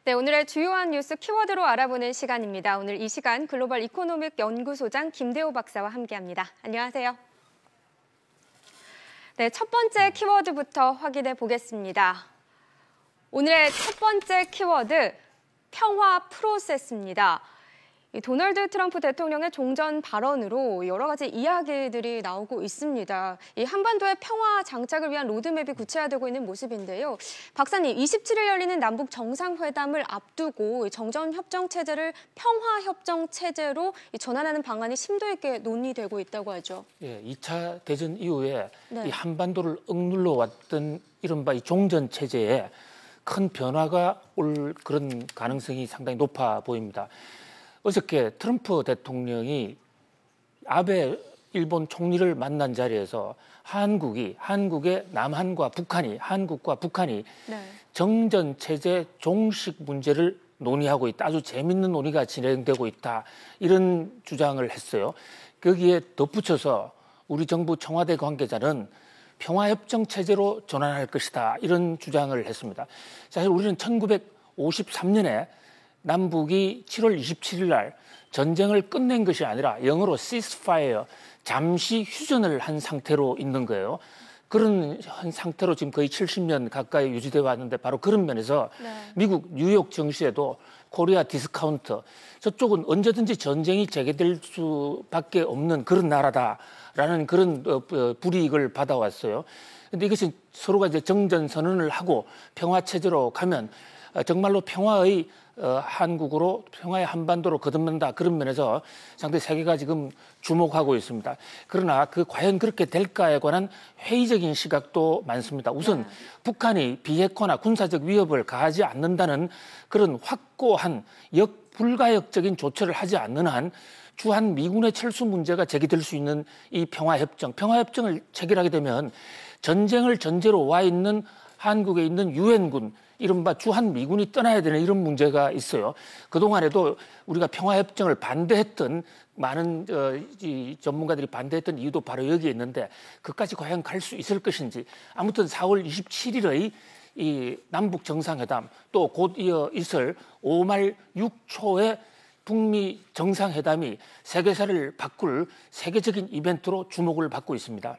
네, 오늘의 주요한 뉴스 키워드로 알아보는 시간입니다. 오늘 이 시간 글로벌 이코노믹 연구소장 김대호 박사와 함께합니다. 안녕하세요. 네, 첫 번째 키워드부터 확인해 보겠습니다. 오늘의 첫 번째 키워드, 평화 프로세스입니다. 도널드 트럼프 대통령의 종전 발언으로 여러 가지 이야기들이 나오고 있습니다. 이 한반도의 평화 장착을 위한 로드맵이 구체화되고 있는 모습인데요. 박사님, 27일 열리는 남북 정상회담을 앞두고 정전협정 체제를 평화협정 체제로 전환하는 방안이 심도 있게 논의되고 있다고 하죠. 예, 2차 대전 이후에 네. 이 한반도를 억눌러 왔던 이른바 이 종전 체제에 큰 변화가 올 그런 가능성이 상당히 높아 보입니다. 어저께 트럼프 대통령이 아베 일본 총리를 만난 자리에서 한국의 남한과 북한이, 한국과 북한이 네. 정전 체제 종식 문제를 논의하고 있다. 아주 재밌는 논의가 진행되고 있다. 이런 주장을 했어요. 거기에 덧붙여서 우리 정부 청와대 관계자는 평화협정 체제로 전환할 것이다. 이런 주장을 했습니다. 사실 우리는 1953년에 남북이 7월 27일 날 전쟁을 끝낸 것이 아니라 영어로 ceasefire, 잠시 휴전을 한 상태로 있는 거예요. 그런 한 상태로 지금 거의 70년 가까이 유지되어 왔는데 바로 그런 면에서 네. 미국 뉴욕 증시에도 코리아 디스카운트, 저쪽은 언제든지 전쟁이 재개될 수밖에 없는 그런 나라다라는 그런 불이익을 받아왔어요. 근데 이것이 서로가 이제 정전 선언을 하고 평화 체제로 가면 정말로 평화의 한국으로, 평화의 한반도로 거듭난다. 그런 면에서 상당히 세계가 지금 주목하고 있습니다. 그러나 과연 그렇게 될까에 관한 회의적인 시각도 많습니다. 우선 북한이 비핵화나 군사적 위협을 가하지 않는다는 그런 확고한 불가역적인 조처를 하지 않는 한 주한 미군의 철수 문제가 제기될 수 있는 이 평화협정을 체결하게 되면 전쟁을 전제로 와 있는 한국에 있는 유엔군, 이른바 주한 미군이 떠나야 되는 이런 문제가 있어요. 그동안에도 우리가 평화협정을 반대했던 많은 이 전문가들이 반대했던 이유도 바로 여기에 있는데 그까지 과연 갈 수 있을 것인지. 아무튼 4월 27일의 이 남북 정상회담 또 곧 이어 있을 5말 6초의 북미 정상회담이 세계사를 바꿀 세계적인 이벤트로 주목을 받고 있습니다.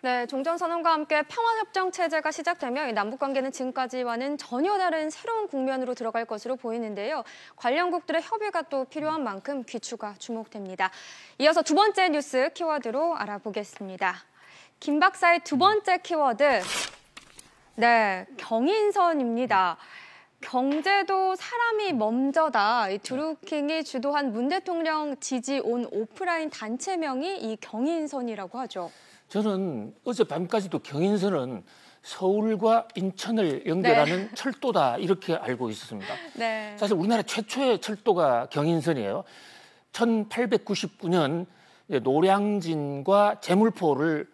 네, 종전선언과 함께 평화협정 체제가 시작되면 남북 관계는 지금까지와는 전혀 다른 새로운 국면으로 들어갈 것으로 보이는데요. 관련국들의 협의가 또 필요한 만큼 귀추가 주목됩니다. 이어서 두 번째 뉴스 키워드로 알아보겠습니다. 김 박사의 두 번째 키워드, 네, 경인선입니다. 경제도 사람이 먼저다. 이 드루킹이 주도한 문 대통령 지지 온 오프라인 단체명이 이 경인선이라고 하죠. 저는 어젯밤까지도 경인선은 서울과 인천을 연결하는 네. 철도다 이렇게 알고 있었습니다. 네. 사실 우리나라 최초의 철도가 경인선이에요. 1899년 노량진과 제물포를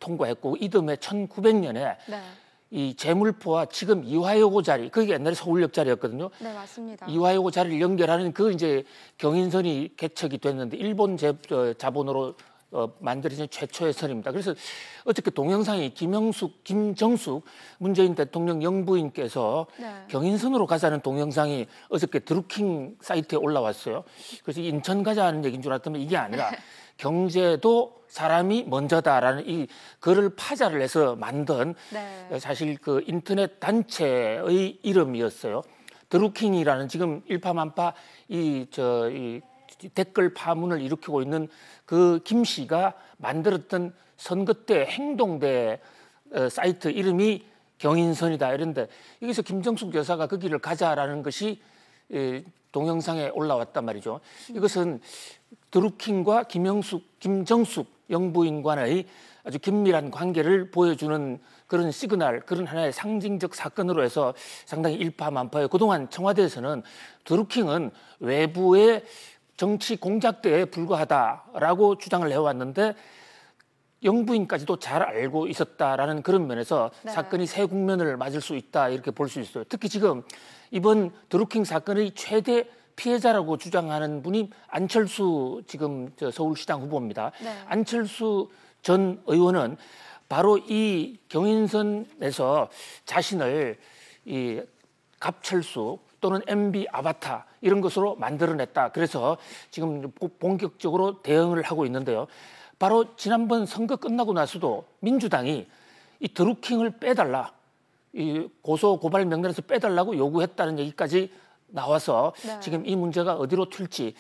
통과했고 이듬해 1900년에 네. 이 제물포와 지금 이화여고 자리, 그게 옛날에 서울역 자리였거든요. 네, 맞습니다. 이화여고 자리를 연결하는 이제 경인선이 개척이 됐는데 일본 자본으로 만들어진 최초의 선입니다. 그래서 어저께 동영상이 김정숙 문재인 대통령 영부인께서 네. 경인선으로 가자는 동영상이 어저께 드루킹 사이트에 올라왔어요. 그래서 인천 가자는 얘기인 줄 알았더니 이게 아니라 경제도 사람이 먼저다라는 이 글을 파자를 해서 만든 네. 사실 인터넷 단체의 이름이었어요. 드루킹이라는 지금 일파만파 이 댓글 파문을 일으키고 있는 김 씨가 만들었던 선거 때 행동대 사이트 이름이 경인선이다 이런데 여기서 김정숙 여사가 그 길을 가자라는 것이 동영상에 올라왔단 말이죠. 이것은 드루킹과 김정숙 영부인 간의 아주 긴밀한 관계를 보여주는 그런 시그널, 그런 하나의 상징적 사건으로 해서 상당히 일파만파예요. 그동안 청와대에서는 드루킹은 외부의 정치 공작대에 불과하다라고 주장을 해왔는데 영부인까지도 잘 알고 있었다라는 그런 면에서 네. 사건이 새 국면을 맞을 수 있다 이렇게 볼 수 있어요. 특히 지금 이번 드루킹 사건의 최대 피해자라고 주장하는 분이 안철수 지금 서울시장 후보입니다. 네. 안철수 전 의원은 바로 이 경인선에서 자신을 이 갑철수 또는 MB 아바타 이런 것으로 만들어냈다. 그래서 지금 본격적으로 대응을 하고 있는데요. 바로 지난번 선거 끝나고 나서도 민주당이 이 드루킹을 빼달라, 이 고소 고발 명단에서 빼달라고 요구했다는 얘기까지 나와서 네. 지금 이 문제가 어디로 튈지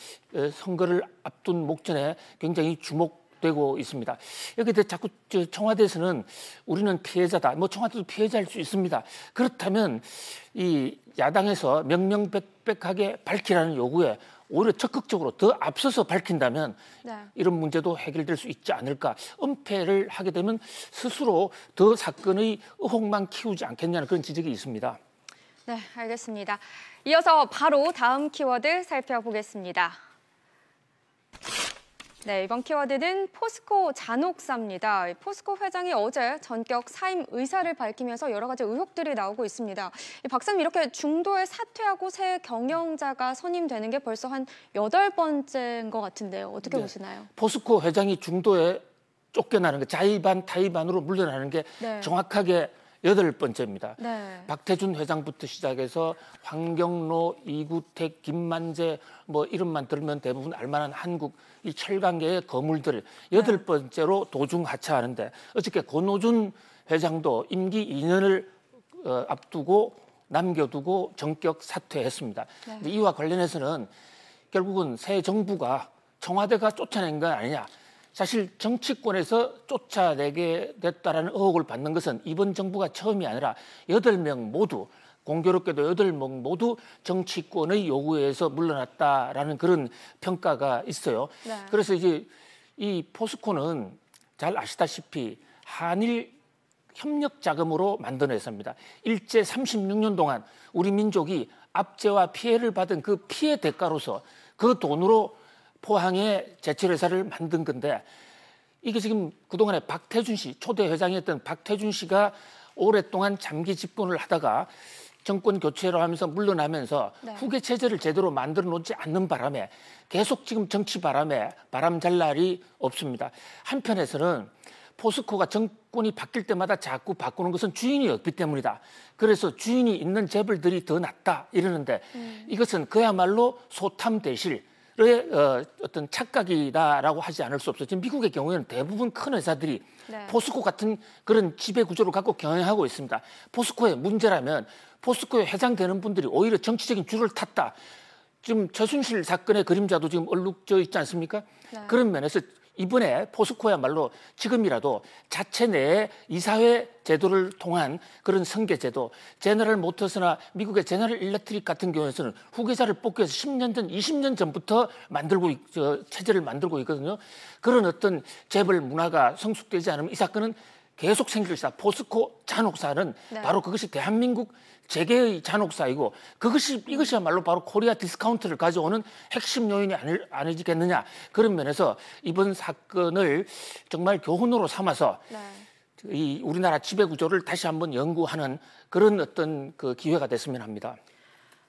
선거를 앞둔 목전에 굉장히 주목되고 있습니다. 여기에 대해 자꾸 청와대에서는 우리는 피해자다. 뭐 청와대도 피해자일 수 있습니다. 그렇다면 이 야당에서 명명백백하게 밝히라는 요구에 오히려 적극적으로 더 앞서서 밝힌다면 네. 이런 문제도 해결될 수 있지 않을까. 은폐를 하게 되면 스스로 더 사건의 의혹만 키우지 않겠냐는 그런 지적이 있습니다. 네, 알겠습니다. 이어서 바로 다음 키워드 살펴보겠습니다. 네, 이번 키워드는 포스코 잔혹사입니다. 포스코 회장이 어제 전격 사임 의사를 밝히면서 여러 가지 의혹들이 나오고 있습니다. 박사님, 이렇게 중도에 사퇴하고 새 경영자가 선임되는 게 벌써 한 8번째인 것 같은데요. 어떻게 네. 보시나요? 포스코 회장이 중도에 쫓겨나는 게 자의반 타의반으로 물러나는 게 네. 정확하게 8번째입니다. 네. 박태준 회장부터 시작해서 황경로, 이구택, 김만재 뭐 이름만 들으면 대부분 알만한 한국 이 철강계의 거물들 8번째로 도중 하차하는데 어저께 권오준 회장도 임기 2년을 앞두고 남겨두고 전격 사퇴했습니다. 네. 근데 이와 관련해서는 결국은 새 정부가 청와대가 쫓아낸 건 아니냐. 사실 정치권에서 쫓아내게 됐다라는 의혹을 받는 것은 이번 정부가 처음이 아니라 8명 모두 공교롭게도 8명 모두 정치권의 요구에 의해서 물러났다라는 그런 평가가 있어요. 네. 그래서 이제 이 포스코는 잘 아시다시피 한일 협력 자금으로 만든 회사입니다. 일제 36년 동안 우리 민족이 압제와 피해를 받은 그 피해 대가로서 그 돈으로 포항에 제철회사를 만든 건데 이게 지금 그동안에 박태준 씨, 초대 회장이었던 박태준 씨가 오랫동안 장기 집권을 하다가 정권 교체를 하면서 물러나면서 네. 후계 체제를 제대로 만들어 놓지 않는 바람에 계속 지금 정치 바람에 바람 잘 날이 없습니다. 한편에서는 포스코가 정권이 바뀔 때마다 자꾸 바꾸는 것은 주인이 없기 때문이다. 그래서 주인이 있는 재벌들이 더 낫다 이러는데 이것은 그야말로 소탐대실 어떤 착각이다라고 하지 않을 수 없어요. 지금 미국의 경우에는 대부분 큰 회사들이 네. 포스코 같은 그런 지배 구조를 갖고 경영하고 있습니다. 포스코의 문제라면 포스코에 회장되는 분들이 오히려 정치적인 줄을 탔다. 지금 최순실 사건의 그림자도 지금 얼룩져 있지 않습니까? 네. 그런 면에서 이번에 포스코야말로 지금이라도 자체 내에 이사회 제도를 통한 그런 승계 제도, 제너럴 모터스나 미국의 제너럴 일렉트릭 같은 경우에서는 후계자를 뽑기 위해서 10년 전, 20년 전부터 체제를 만들고 있거든요. 그런 어떤 재벌 문화가 성숙되지 않으면 이 사건은 계속 생길 것이다. 포스코 잔혹사는 네. 바로 그것이 대한민국 재계의 잔혹사이고 이것이야말로 바로 코리아 디스카운트를 가져오는 핵심 요인이 아니겠느냐. 그런 면에서 이번 사건을 정말 교훈으로 삼아서 네. 이 우리나라 지배 구조를 다시 한번 연구하는 그런 어떤 그 기회가 됐으면 합니다.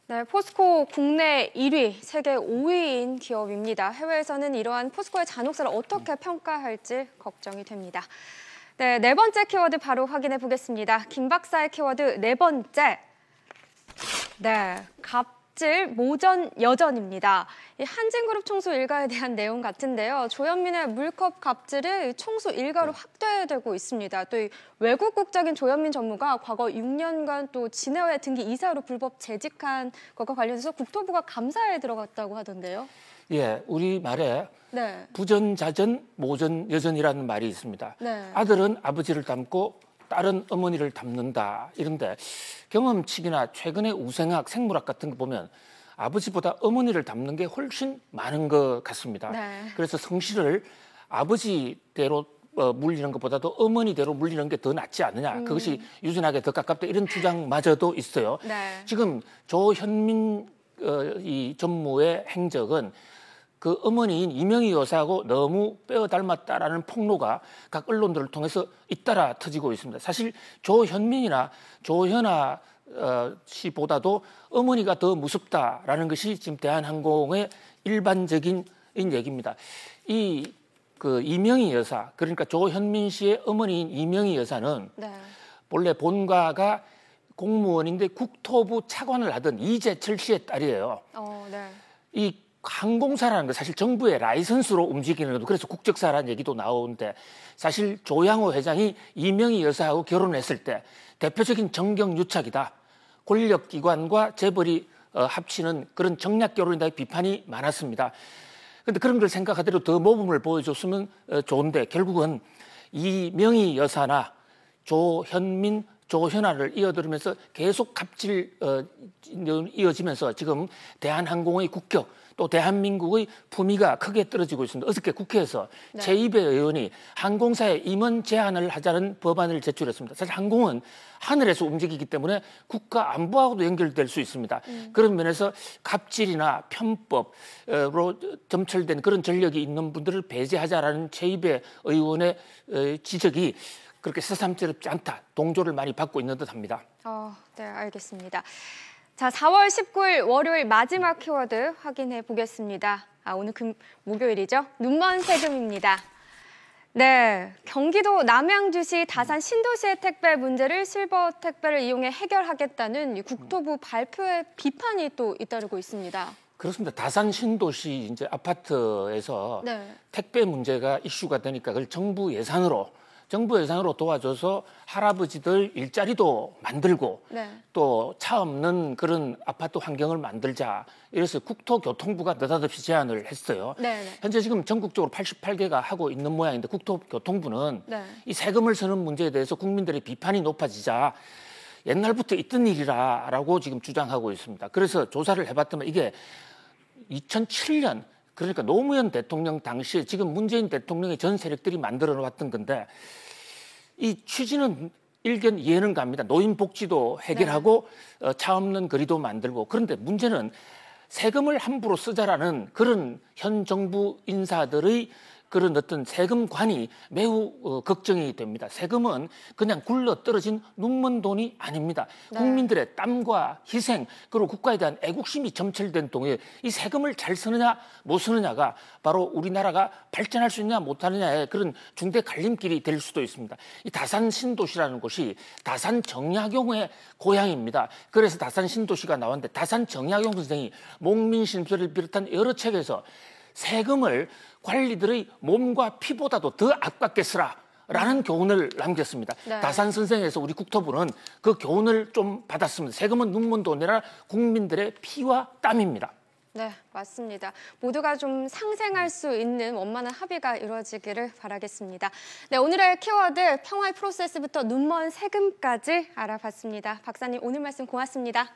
네, 포스코 국내 1위, 세계 5위인 기업입니다. 해외에서는 이러한 포스코의 잔혹사를 어떻게 평가할지 걱정이 됩니다. 네, 4번째 키워드 바로 확인해 보겠습니다. 김 박사의 키워드 4번째. 네, 갑질 모전 여전입니다. 이 한진그룹 총수 일가에 대한 내용 같은데요. 조현민의 물컵 갑질이 총수 일가로 확대되고 있습니다. 또 이 외국 국적인 조현민 전무가 과거 6년간 또 진해외 등기 이사로 불법 재직한 것과 관련해서 국토부가 감사에 들어갔다고 하던데요. 예, 우리 말에 네. 부전자전 모전여전이라는 말이 있습니다. 네. 아들은 아버지를 닮고 딸은 어머니를 닮는다. 이런데 경험칙이나 최근의 우생학, 생물학 같은 거 보면 아버지보다 어머니를 닮는 게 훨씬 많은 것 같습니다. 네. 그래서 성실을 아버지대로 물리는 것보다도 어머니대로 물리는 게 더 낫지 않느냐. 그것이 유전학에 더 가깝다. 이런 주장마저도 있어요. 네. 지금 조현민 이 전무의 행적은 그 어머니인 이명희 여사하고 너무 빼어 닮았다라는 폭로가 각 언론들을 통해서 잇따라 터지고 있습니다. 사실 조현민이나 조현아 씨보다도 어머니가 더 무섭다라는 것이 지금 대한항공의 일반적인 얘기입니다. 그 이명희 여사, 그러니까 조현민 씨의 어머니인 이명희 여사는 네. 본래 본가가 공무원인데 국토부 차관을 하던 이재철 씨의 딸이에요. 네. 이 항공사라는 거 사실 정부의 라이선스로 움직이는 것도 그래서 국적사라는 얘기도 나오는데 사실 조양호 회장이 이명희 여사하고 결혼했을 때 대표적인 정경유착이다. 권력기관과 재벌이 합치는 그런 정략 결혼이다 비판이 많았습니다. 그런데 그런 걸 생각하더라도 더 모범을 보여줬으면 좋은데 결국은 이명희 여사나 조현민, 조현아를 이어들으면서 계속 갑질 이어지면서 지금 대한항공의 국격 또 대한민국의 품위가 크게 떨어지고 있습니다. 어저께 국회에서 제2배 의원이 항공사에 임원 제한을 하자는 법안을 제출했습니다. 사실 항공은 하늘에서 움직이기 때문에 국가 안보하고도 연결될 수 있습니다. 그런 면에서 갑질이나 편법으로 점철된 그런 전력이 있는 분들을 배제하자라는 제2배 의원의 지적이 그렇게 새삼스럽지 않다. 동조를 많이 받고 있는 듯합니다. 네, 알겠습니다. 자, 4월 19일 월요일 마지막 키워드 확인해 보겠습니다. 오늘 목요일이죠. 눈먼 세금입니다. 네, 경기도 남양주시 다산 신도시의 택배 문제를 실버 택배를 이용해 해결하겠다는 국토부 발표에 비판이 또 잇따르고 있습니다. 그렇습니다. 다산 신도시 이제 아파트에서 택배 문제가 이슈가 되니까 그걸 정부 예산으로 도와줘서 할아버지들 일자리도 만들고 또 차 없는 그런 아파트 환경을 만들자. 이래서 국토교통부가 느닷없이 제안을 했어요. 현재 지금 전국적으로 88개가 하고 있는 모양인데 국토교통부는 이 세금을 쓰는 문제에 대해서 국민들의 비판이 높아지자 옛날부터 있던 일이라고 지금 주장하고 있습니다. 그래서 조사를 해봤더니 이게 2007년 그러니까 노무현 대통령 당시에 지금 문재인 대통령의 전 세력들이 만들어 놓았던 건데 이 취지는 일견 이해는 갑니다. 노인복지도 해결하고 차 없는 거리도 만들고 그런데 문제는 세금을 함부로 쓰자라는 그런 현 정부 인사들의 그런 어떤 세금관이 매우 걱정이 됩니다. 세금은 그냥 굴러 떨어진 눈먼 돈이 아닙니다. 국민들의 땀과 희생 그리고 국가에 대한 애국심이 점철된 동에 이 세금을 잘 쓰느냐 못 쓰느냐가 바로 우리나라가 발전할 수 있느냐 못하느냐의 그런 중대 갈림길이 될 수도 있습니다. 이 다산 신도시라는 곳이 다산 정약용의 고향입니다. 그래서 다산 신도시가 나왔는데 다산 정약용 선생이 목민심서를 비롯한 여러 책에서 세금을 관리들의 몸과 피보다도 더 아깝게 쓰라라는 교훈을 남겼습니다. 다산 선생에서 우리 국토부는 그 교훈을 좀 받았습니다. 세금은 눈먼 돈이라 국민들의 피와 땀입니다. 네, 맞습니다. 모두가 좀 상생할 수 있는 원만한 합의가 이루어지기를 바라겠습니다. 네, 오늘의 키워드 평화의 프로세스부터 눈먼 세금까지 알아봤습니다. 박사님 오늘 말씀 고맙습니다.